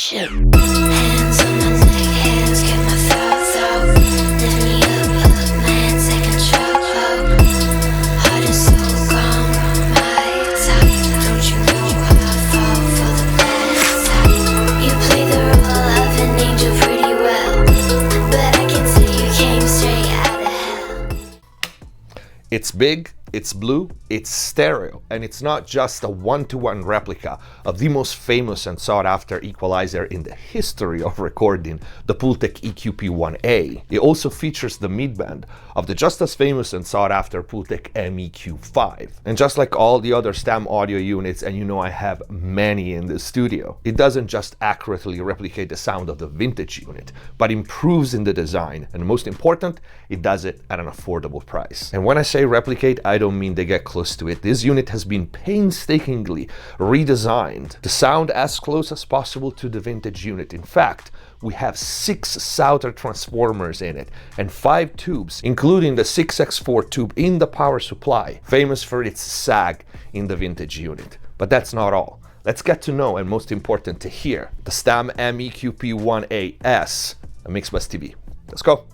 shit. Hands on my leg, hands get my thoughts out. Lift me up, man, take control. Heart is so calm, my top. Don't you know I fall for the best? You play the role of an angel pretty well, but I can say you came straight out of hell. It's big, it's blue, it's stereo, and it's not just a one-to-one replica of the most famous and sought-after equalizer in the history of recording, the Pultec EQP-1A. It also features the midband of the just as famous and sought-after Pultec MEQ5. And just like all the other Stam audio units, and you know I have many in the studio, it doesn't just accurately replicate the sound of the vintage unit, but improves in the design, and most important, it does it at an affordable price. And when I say replicate, I don't mean they get close to it. This unit has been painstakingly redesigned to sound as close as possible to the vintage unit. In fact, we have 6 Souther transformers in it and 5 tubes, including the 6x4 tube in the power supply, famous for its sag in the vintage unit. But that's not all. Let's get to know, and most important to hear, the Stam Meqp-1As, a MixBus TV. Let's go.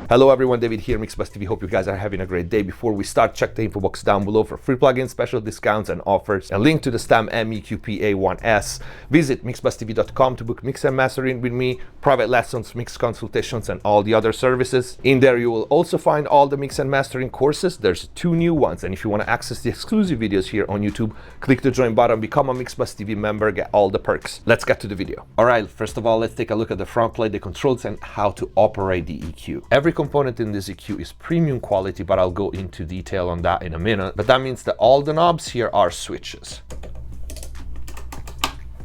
Hello everyone, David here, MixBus TV. Hope you guys are having a great day. Before we start, check the info box down below for free plugins, special discounts and offers, and link to the Stam Meqp-1As. Visit mixbustv.com to book mix and mastering with me, private lessons, mix consultations, and all the other services. In there you will also find all the mix and mastering courses. There's 2 new ones, and if you want to access the exclusive videos here on YouTube, click the join button, become a MixBus TV member, get all the perks. Let's get to the video. Alright, first of all, let's take a look at the front plate, the controls, and how to operate the EQ. Every component in this EQ is premium quality, but I'll go into detail on that in a minute. But that means that all the knobs here are switches,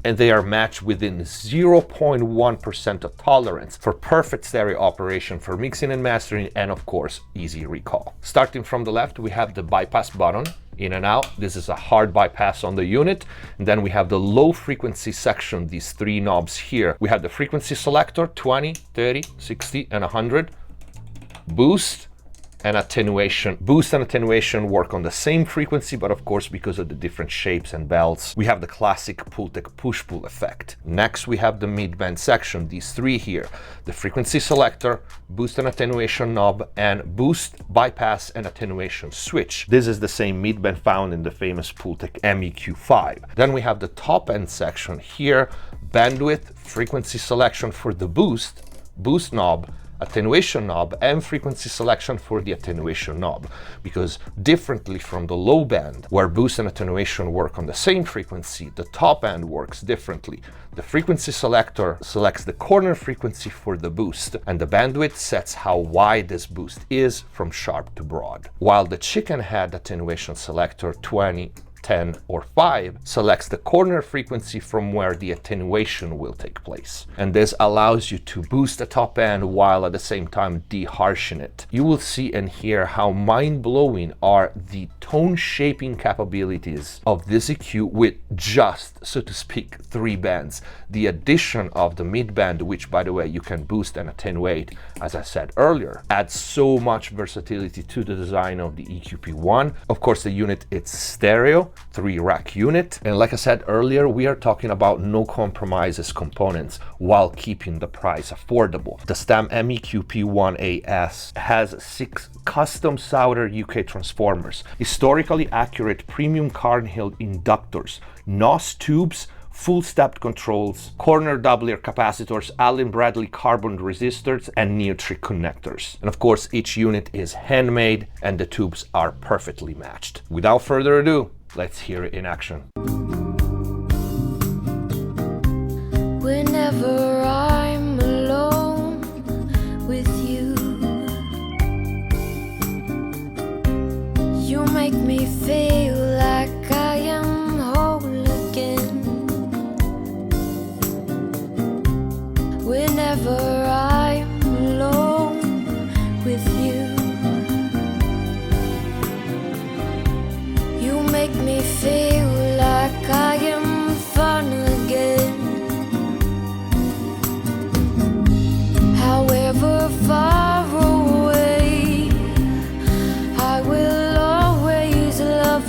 and they are matched within 0.1% of tolerance for perfect stereo operation for mixing and mastering, and of course easy recall. Starting from the left, we have the bypass button, in and out. This is a hard bypass on the unit. And then we have the low frequency section, these 3 knobs here. We have the frequency selector, 20, 30, 60, and 100. Boost and attenuation. Boost and attenuation work on the same frequency, but of course, because of the different shapes and belts, we have the classic Pultec push-pull effect. Next, we have the mid-band section, these 3 here. The frequency selector, boost and attenuation knob, and boost, bypass, and attenuation switch. This is the same mid-band found in the famous Pultec MEQ5. Then we have the top-end section here, bandwidth, frequency selection for the boost knob, attenuation knob, and frequency selection for the attenuation knob, because differently from the low band, where boost and attenuation work on the same frequency, the top end works differently. The frequency selector selects the corner frequency for the boost, and the bandwidth sets how wide this boost is from sharp to broad, while the chicken head attenuation selector, 20, 10, or 5, selects the corner frequency from where the attenuation will take place. And this allows you to boost the top end while at the same time de-harshing it. You will see and hear how mind-blowing are the tone shaping capabilities of this EQ with just, so to speak, 3 bands. The addition of the mid-band, which by the way you can boost and attenuate, as I said earlier, adds so much versatility to the design of the EQP1. Of course, the unit, it's stereo, 3-rack unit, and like I said earlier, we are talking about no compromises components while keeping the price affordable. The Stam Meqp-1As has 6 custom Souther UK transformers, historically accurate premium Carnhill inductors, NOS tubes, full stepped controls, corner double-ear capacitors, Allen Bradley carbon resistors, and Neutrik connectors. And of course, each unit is handmade and the tubes are perfectly matched. Without further ado, let's hear it in action. Whenever I'm alone with you, you make me feel like I am whole again. Whenever I'm alone with you, you make me feel like I am fun again. However far away, I will always love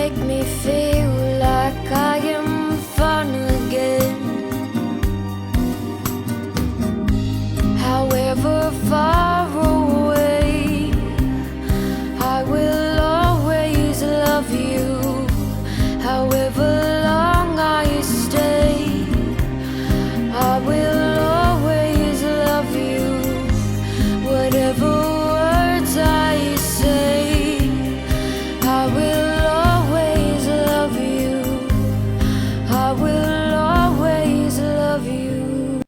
make me feel like I am fun again. However far away, I will always love you. However long I stay, I will always love you. Whatever words I say, I will always love you. I will always love you.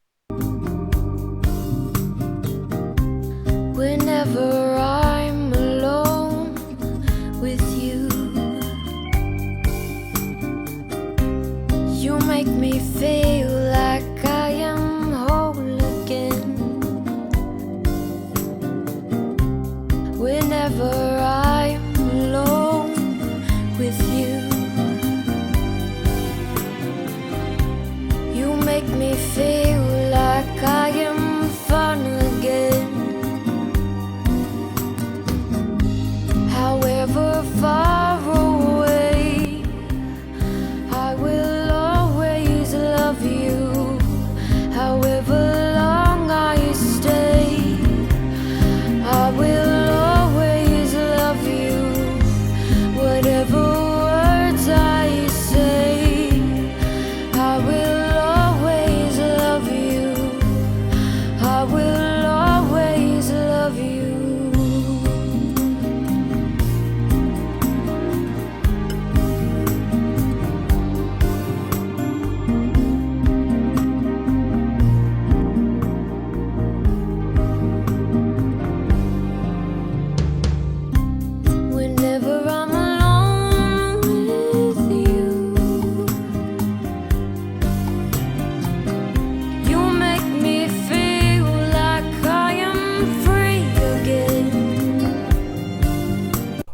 Whenever I'm alone with you, you make me feel like I am whole again. Whenever I'm alone with you, you make me feel like I am fun again. However far away, I will always love you. However long I stay, I will always love you. Whatever words I say, I will always love you. I will always love you. Whenever I'm alone with you, you make me feel like I am free again.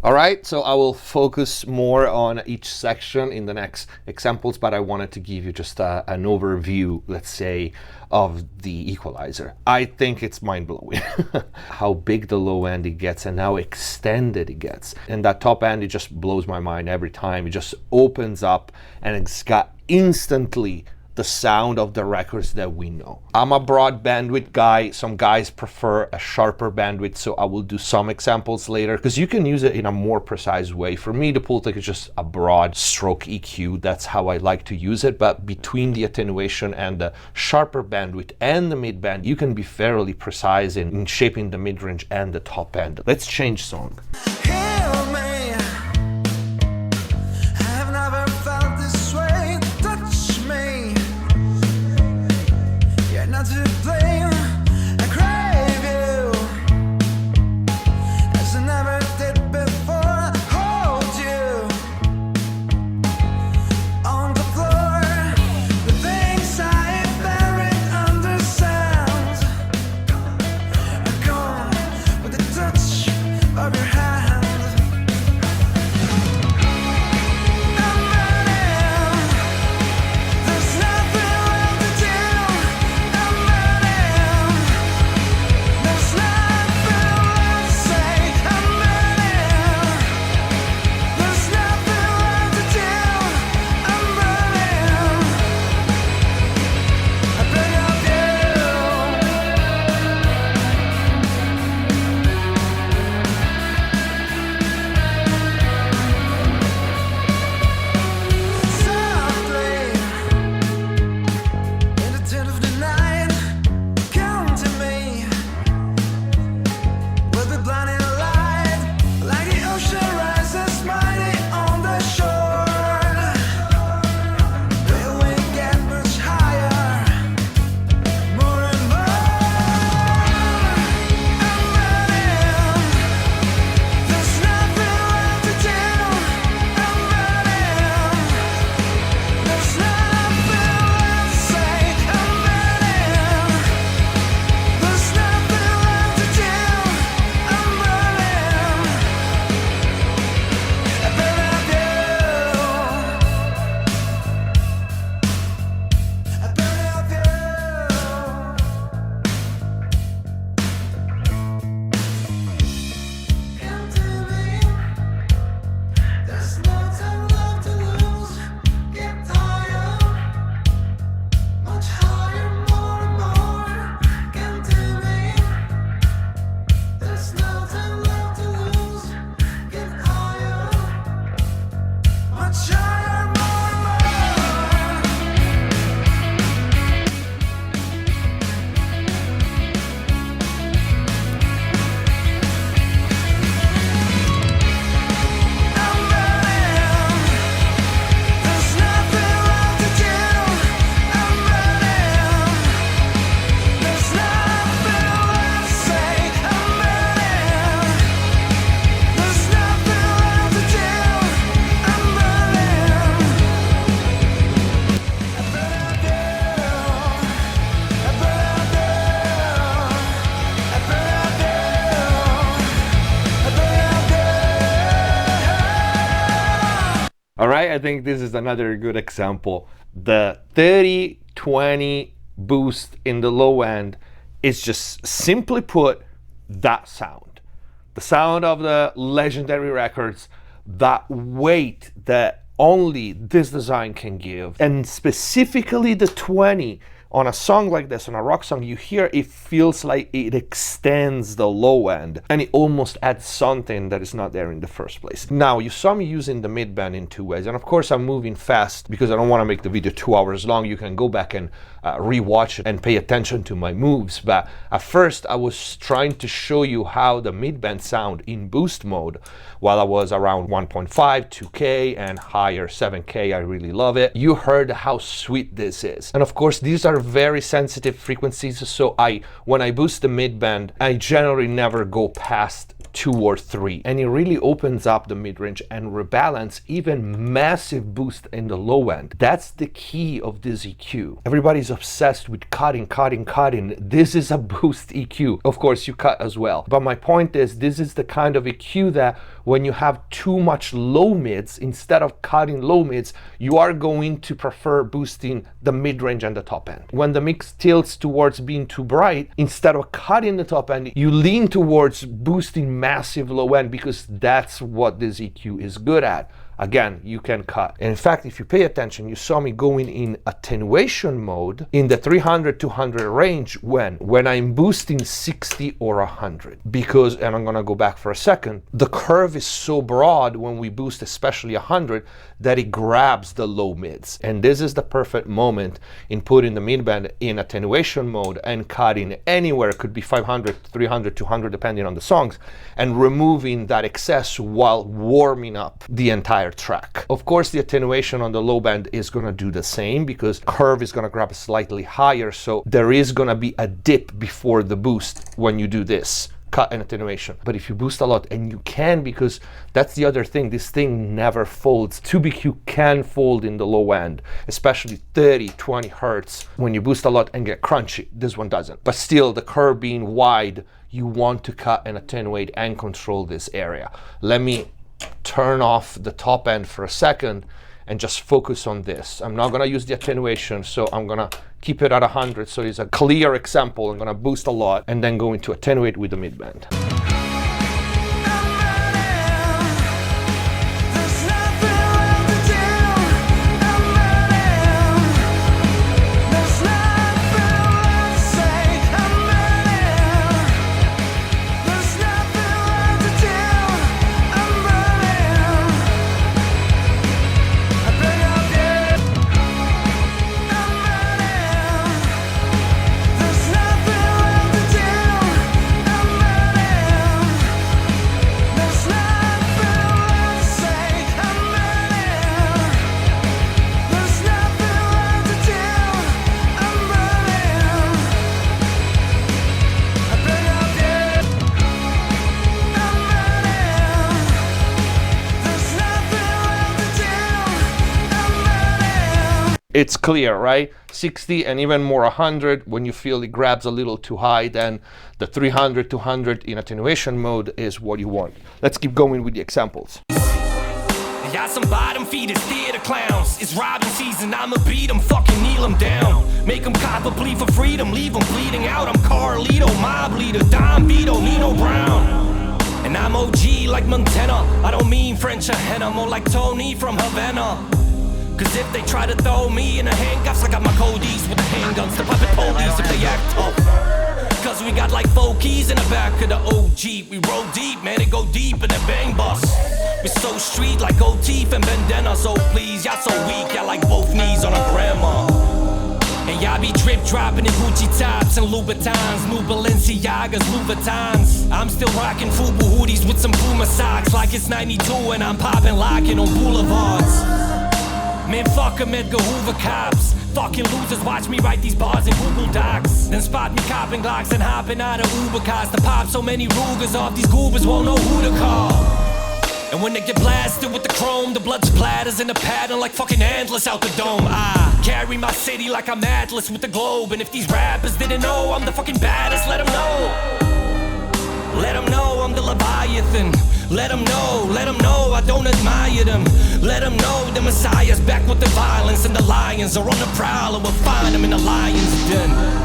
All right, so I will focus more on each section in the next examples, but I wanted to give you just an overview, let's say, of the equalizer. I think it's mind-blowing how big the low end it gets and how extended it gets. And that top end, it just blows my mind every time. It just opens up and it's got instantly the sound of the records that we know. I'm a broad bandwidth guy. Some guys prefer a sharper bandwidth, so I will do some examples later because you can use it in a more precise way. For me, the Pultec is just a broad stroke EQ. That's how I like to use it. But between the attenuation and the sharper bandwidth and the mid band, you can be fairly precise in shaping the mid range and the top end. Let's change song. Heal me. I have never felt this way. Touch me. You're not to blame. I crave you as I never did before. Hold you on the floor. The things I buried under sand are gone with the touch of your hand. All right, I think this is another good example. The 30-20 boost in the low end is just simply put that sound. The sound of the legendary records, that weight that only this design can give. And specifically the 20 on a song like this, on a rock song, you hear it feels like it extends the low end and it almost adds something that is not there in the first place. Now, you saw me using the mid-band in two ways, and of course I'm moving fast because I don't want to make the video 2 hours long. You can go back and rewatch it and pay attention to my moves, but at first I was trying to show you how the mid-band sound in boost mode, while I was around 1.5, 2K and higher 7K, I really love it. You heard how sweet this is. And of course, these are very sensitive frequencies, so when I boost the mid-band, I generally never go past 2 or 3, and it really opens up the mid-range and rebalance even massive boost in the low end. That's the key of this EQ. Everybody's obsessed with cutting. This is a boost EQ. Of course you cut as well, but my point is, this is the kind of EQ that when you have too much low mids, instead of cutting low mids, you are going to prefer boosting the mid-range and the top end. When the mix tilts towards being too bright, instead of cutting the top end, you lean towards boosting massive low end, because that's what this EQ is good at. Again, you can cut. And in fact, if you pay attention, you saw me going in attenuation mode in the 300-200 range when I'm boosting 60 or 100. Because, and I'm gonna go back for a second, the curve is so broad when we boost especially 100 that it grabs the low mids. And this is the perfect moment in putting the mid-band in attenuation mode and cutting anywhere. It could be 500, 300, 200, depending on the songs, and removing that excess while warming up the entire track. Of course, the attenuation on the low band is going to do the same, because curve is going to grab slightly higher, so there is going to be a dip before the boost when you do this cut and attenuation. But if you boost a lot, and you can, because that's the other thing, this thing never folds. 2BQ can fold in the low end, especially 30-20 hertz when you boost a lot and get crunchy. This one doesn't. But still, the curve being wide, you want to cut and attenuate and control this area. Let me turn off the top end for a second and just focus on this. I'm not gonna use the attenuation, so I'm gonna keep it at 100, so it's a clear example. I'm gonna boost a lot and then going to attenuate with the mid-band. It's clear, right? 60 and even more 100. When you feel it grabs a little too high, then the 300-200 in attenuation mode is what you want. Let's keep going with the examples. Got some bottom feeders, theater clowns. It's Robben season, I'ma beat them, fucking kneel them down. Make them cop a plea for freedom, leave them bleeding out. I'm Carlito, mob leader, Don Vito, Nino Brown. And I'm OG like Montana. I don't mean French or henna, more like Tony from Havana. Cause if they try to throw me in the handcuffs, I got my codees with the handguns, the puppet police if they act tough. Cause we got like 4 keys in the back of the OG. We roll deep, man, it go deep in the bang bus. We so street like O'Teef and Bandana. So please, y'all so weak, y'all like both knees on a grandma. And y'all be drip dropping in Gucci tops and Louboutins, new Balenciagas, Louboutins. I'm still rocking FUBU hoodies with some Puma socks, like it's 92 and I'm popping locking on boulevards. Man, fuck 'em, Edgar Hoover cops. Fucking losers watch me write these bars in Google Docs. Then spot me copping Glocks and hopping out of Uber cars to pop so many Rugers off these goobers won't know who to call. And when they get blasted with the chrome, the blood splatters in the pattern like fucking antlers out the dome. I carry my city like I'm Atlas with the globe. And if these rappers didn't know I'm the fucking baddest, let them know. Let them know I'm the Leviathan. Let them know I don't admire them. Let them know the Messiah's back with the violence, and the lions are on the prowl, and we'll find them in the lion's den.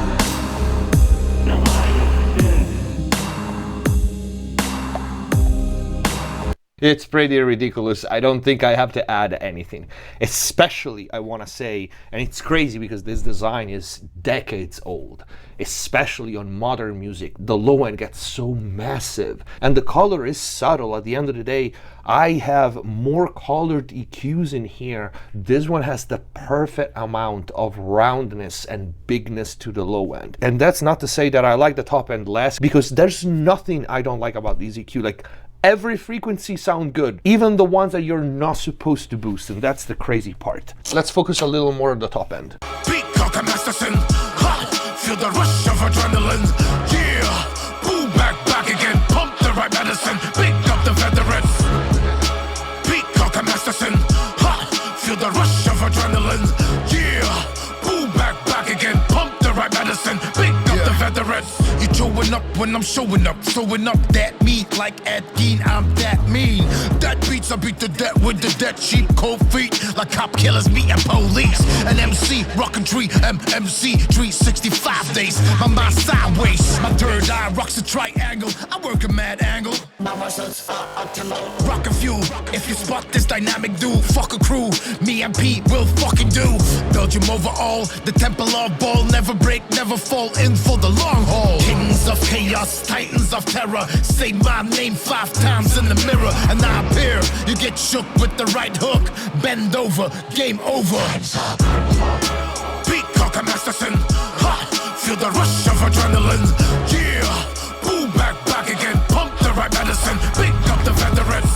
It's pretty ridiculous. I don't think I have to add anything. Especially, I want to say, and it's crazy because this design is decades old, especially on modern music. The low end gets so massive and the color is subtle. At the end of the day, I have more colored EQs in here. This one has the perfect amount of roundness and bigness to the low end. And that's not to say that I like the top end less, because there's nothing I don't like about these EQ. Like, every frequency sound good, even the ones that you're not supposed to boost, and that's the crazy part. Let's focus a little more on the top end. Peacock and Masterson, ha! Feel the rush of adrenaline, yeah! Pull back again, pump the right medicine, pick up the veterans. Peacock and Masterson, ha! Feel the rush of adrenaline, yeah! Pull back again, pump the right medicine, pick up the veterans. You showing up when I'm showing up, throwing up that meat like Ed Gein, I'm that mean. That beats, I beat the dead with the dead sheep, cold feet, like cop killers meeting police. An MC, rockin' tree, MMC, 365 days, my mind sideways. My third eye rocks a triangle, I work a mad angle. My muscles are optimal. Rock a few, if you spot this dynamic dude, fuck a crew, me and Pete will fucking do. Belgium overall, the temple of ball, never break, never fall in for the long haul. Kings of chaos, titans of terror, say my name 5 times in the mirror and I appear. You get shook with the right hook, bend over, game over. Peacock and Masterson, ha! Feel the rush of adrenaline, yeah! Pull back again, pump the right medicine, pick up the veterans.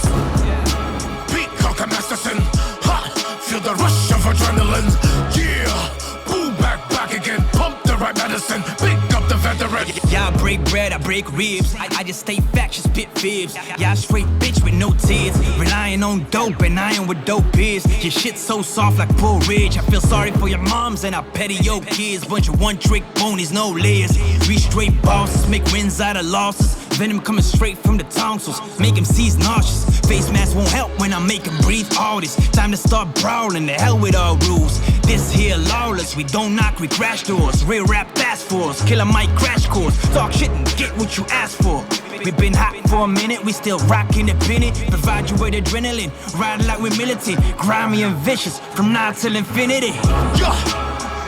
Peacock and Masterson, ha! Feel the rush of adrenaline, yeah! Pull back again, pump the right medicine, pick up the veterans. Y'all break bread, I break ribs. I just stay factious, spit fibs. Y'all straight bitch with no tears. Relying on dope and iron with dope is. Your shit so soft like porridge. I feel sorry for your moms and I petty your kids. Bunch of one-trick ponies, no layers. 3 straight bosses, make wins out of losses. Venom coming straight from the tonsils, make him seize nauseous. Face mask won't help when I make him breathe all this. Time to start brawling, the hell with all rules. This here lawless, we don't knock, we crash doors. Real rap fast force, killer mic crash course. Talk shit and get what you ask for. We been hot for a minute, we still rockin' the pennant. Provide you with adrenaline, ride like we're militant. Grimy and vicious, from now till infinity. Yeah,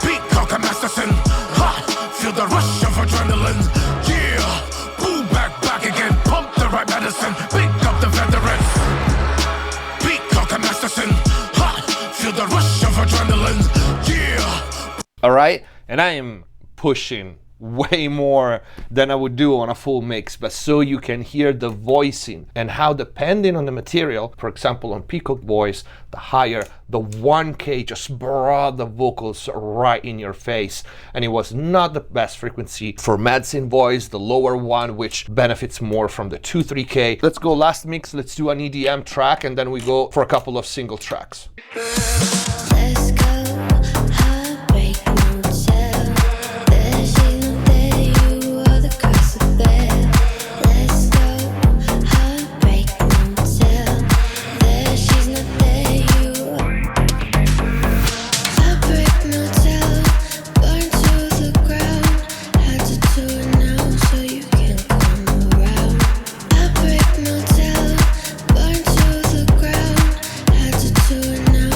Peacock and Masterson, ha! Feel the rush of adrenaline, yeah! Pull back again, pump the right medicine, pick up the veterans. Peacock and Masterson, ha! Feel the rush of adrenaline, yeah! Alright, and I am pushing way more than I would do on a full mix, but so you can hear the voicing and how, depending on the material, for example on Peacock voice, the higher, the 1K just brought the vocals right in your face, and it was not the best frequency for Vizin voice, the lower one, which benefits more from the 2-3K. Let's go last mix, let's do an EDM track, and then we go for a couple of single tracks. Let's go, heartbreak motel. There's no day you are the curse of bed. Let's go, heartbreak motel. There she's not there you are. Heartbreak motel, burn to the ground. Had to do it now so you can come around. Heartbreak motel, burn to the ground. Had to do it now.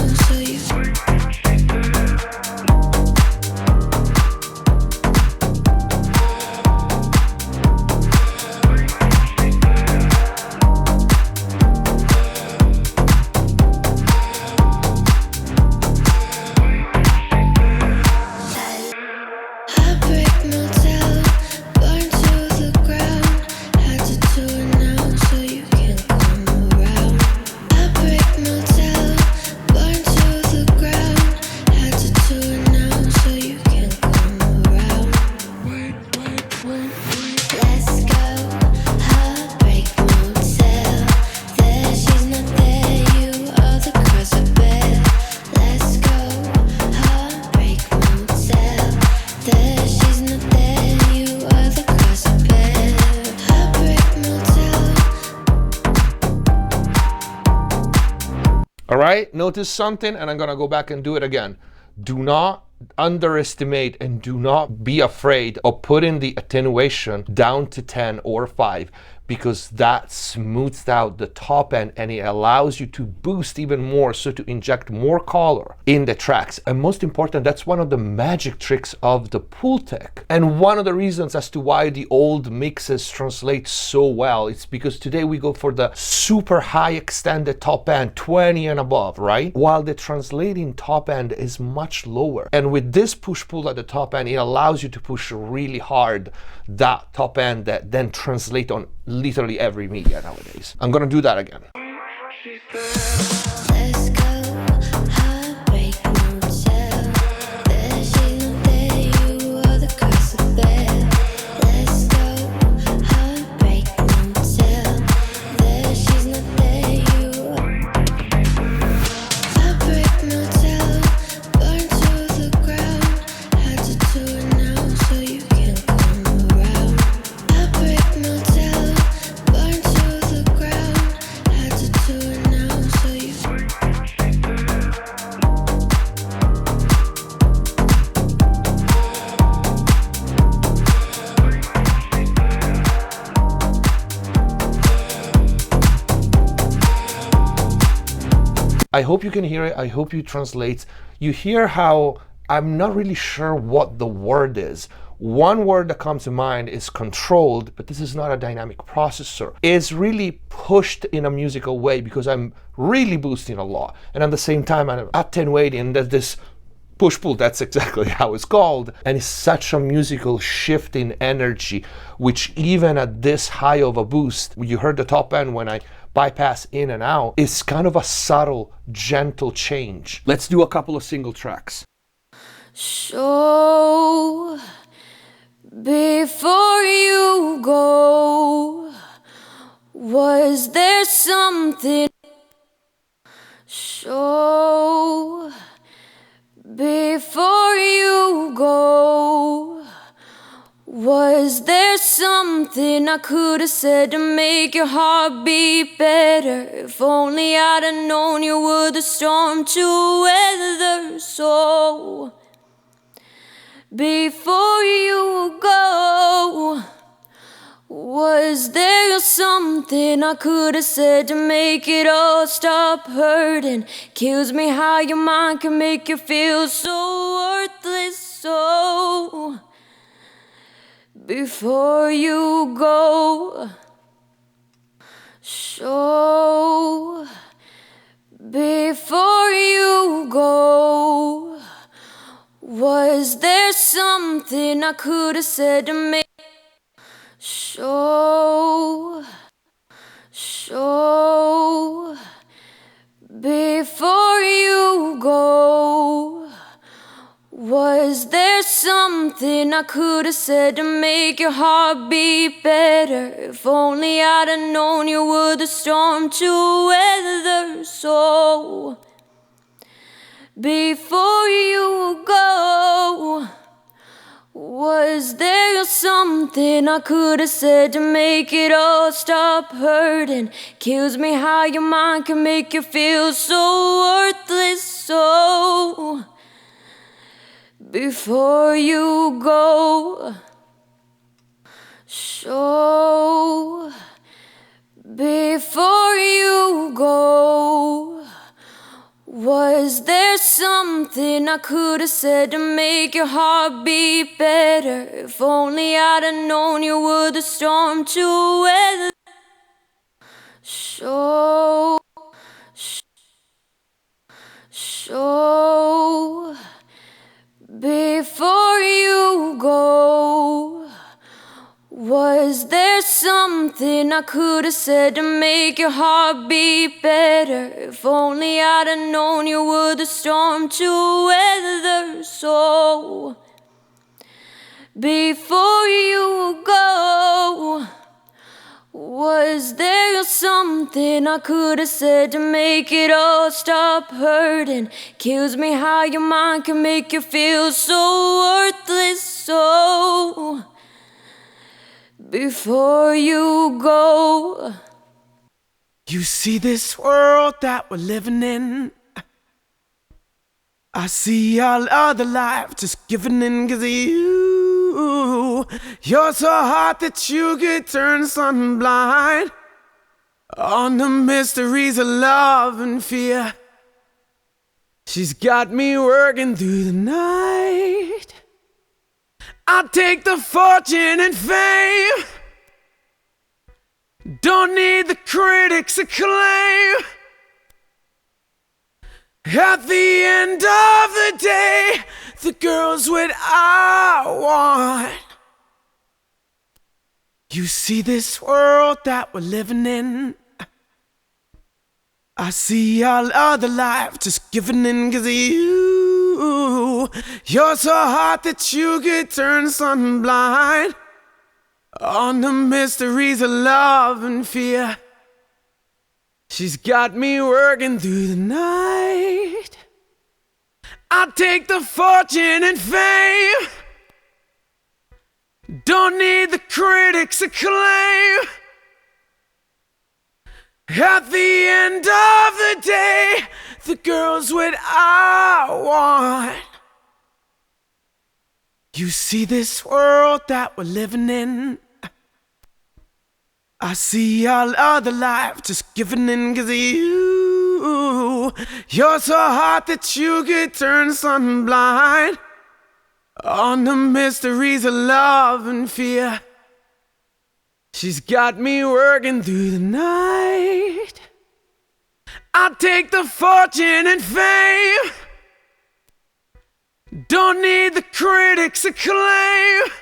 right? Notice something, and I'm gonna go back and do it again. Do not underestimate and do not be afraid of putting the attenuation down to 10 or 5, because that smooths out the top end and it allows you to boost even more, so to inject more color in the tracks. And most important, that's one of the magic tricks of the Pultec, and one of the reasons as to why the old mixes translate so well. It's because today we go for the super high extended top end, 20 and above, right? While the translating top end is much lower. And with this push-pull at the top end, it allows you to push really hard that top end that then translate on literally every media nowadays. I'm gonna do that again. Let's go, heartbreak motel. There she's not there, you are the curse of bed. Let's go, heartbreak motel. There she's not there, you heartbreak motel. Burn to the ground, had to do it now so you can come around. Heartbreak motel, burn to the ground, had to do it now so you. I hope you can hear it. I hope you translate. You hear how I'm not really sure what the word is. One word that comes to mind is controlled, but this is not a dynamic processor. It's really pushed in a musical way because I'm really boosting a lot. And at the same time, I'm attenuating. There's this push-pull, that's exactly how it's called. And it's such a musical shift in energy, which even at this high of a boost, you heard the top end when I bypass in and out, it's kind of a subtle, gentle change. Let's do a couple of single tracks. So, before you go, was there something? So, before you go, was there something I could have said to make your heart beat better? If only I'd have known you were the storm to weather. So, before you go, was there something I could have said to make it all stop hurting? Kills me how your mind can make you feel so worthless. So, before you go, so, before you go, was there something I could have said to make? So, before you go, was there something I could have said to make your heart beat better? If only I'd have known you were the storm to weather. So, before you go, was there something I could have said to make it all stop hurting? Kills me how your mind can make you feel so worthless. So, before you go, so, before you go, was there something I could have said to make your heart beat better? If only I'd have known you were the storm to weather. So, before you go, was there something I could have said to make your heart beat better? If only I'd have known you were the storm to weather. So, before you go, was there something I could have said to make it all stop hurting? Kills me how your mind can make you feel so worthless. So, before you go. You see this world that we're living in? I see all other life just giving in 'cause of you. You're so hot that you could turn sun blind on the mysteries of love and fear. She's got me working through the night. I'll take the fortune and fame. Don't need the critics' acclaim. At the end of the day, the girl's what I want. You see this world that we're living in? I see all other life just giving in 'cause of you. You're so hot that you could turn sun blind on the mysteries of love and fear. She's got me working through the night. I'll take the fortune and fame. Don't need the critics' acclaim. At the end of the day, the girl's what I want. You see this world that we're living in? I see all other life just giving in 'cause of you. You're so hot that you could turn sun blind on the mysteries of love and fear. She's got me working through the night. I'll take the fortune and fame. Don't need the critics' acclaim.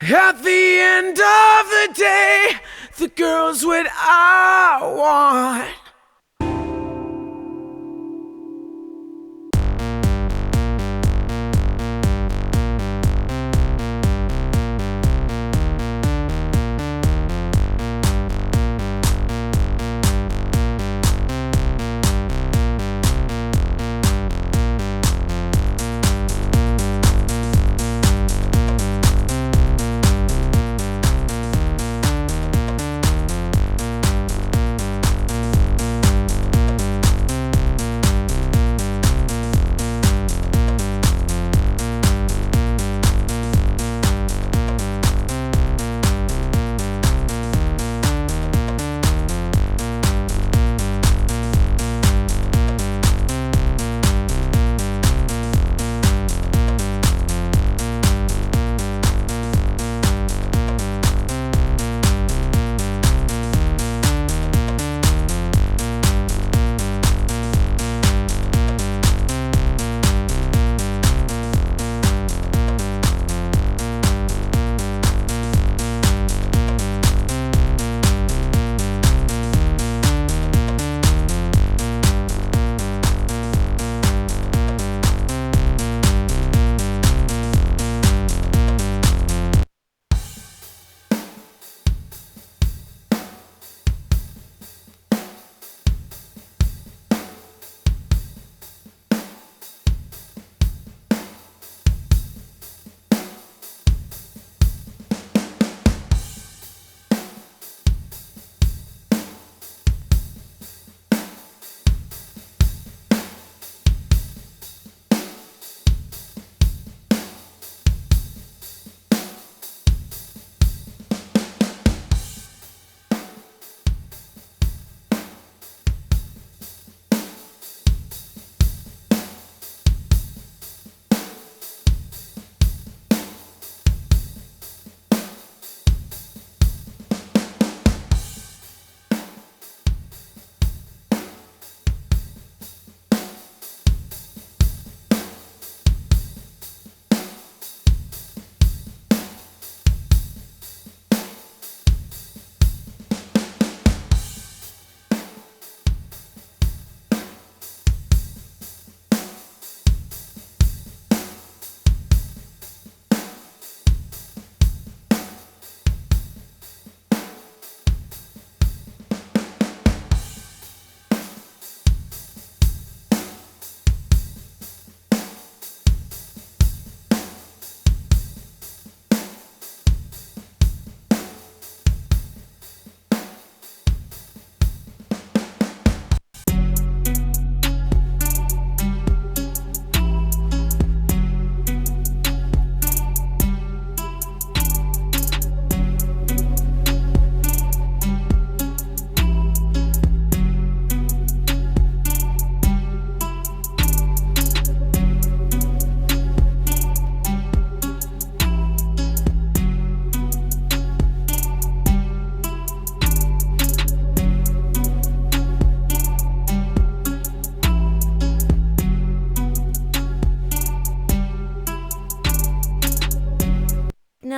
At the end of the day, the girl's what I want.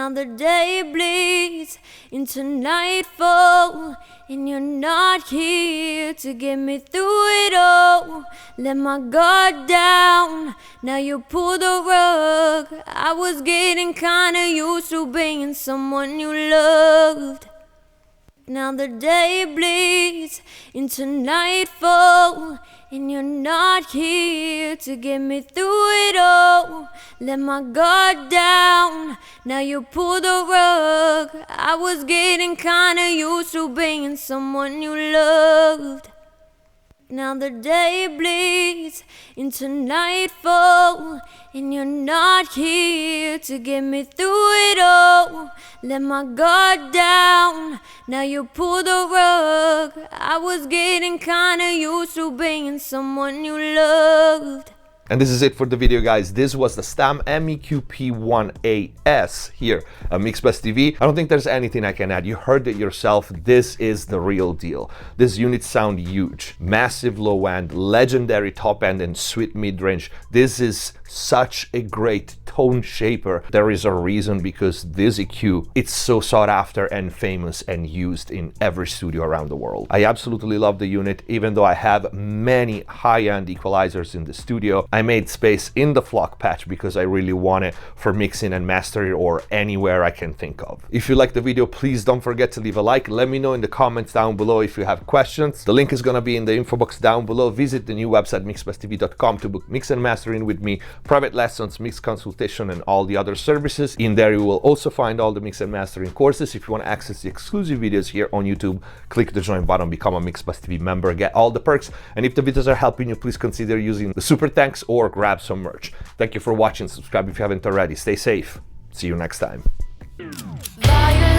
Now the day bleeds into nightfall, and you're not here to get me through it all. Let my guard down, now you pull the rug. I was getting kinda used to being someone you loved. Now the day bleeds into nightfall, and you're not here to get me through it all. Let my guard down, now you pull the rug. I was getting kinda used to being someone you loved. Now the day bleeds into nightfall, and you're not here to get me through it all. Let my guard down, now you pull the rug. I was getting kinda used to being someone you loved. And this is it for the video, guys. This was the Stam Meqp-1As here at MixBus TV. I don't think there's anything I can add. You heard it yourself. This is the real deal. These units sound huge. Massive low end, legendary top end, and sweet mid-range. This is such a great tone shaper. There is a reason, because this EQ, it's so sought after and famous and used in every studio around the world. I absolutely love the unit, even though I have many high-end equalizers in the studio. I made space in the flock patch because I really want it for mixing and mastering, or anywhere I can think of. If you like the video, please don't forget to leave a like. Let me know in the comments down below if you have questions. The link is gonna be in the info box down below. Visit the new website mixbustv.com to book mix and mastering with me, private lessons, mix consultation, and all the other services. In there you will also find all the mix and mastering courses. If you want to access the exclusive videos here on YouTube, click the join button, become a MixBus TV member, get all the perks. And if the videos are helping you, please consider using the super thanks or grab some merch. Thank you for watching. Subscribe if you haven't already. Stay safe. See you next time. Violence.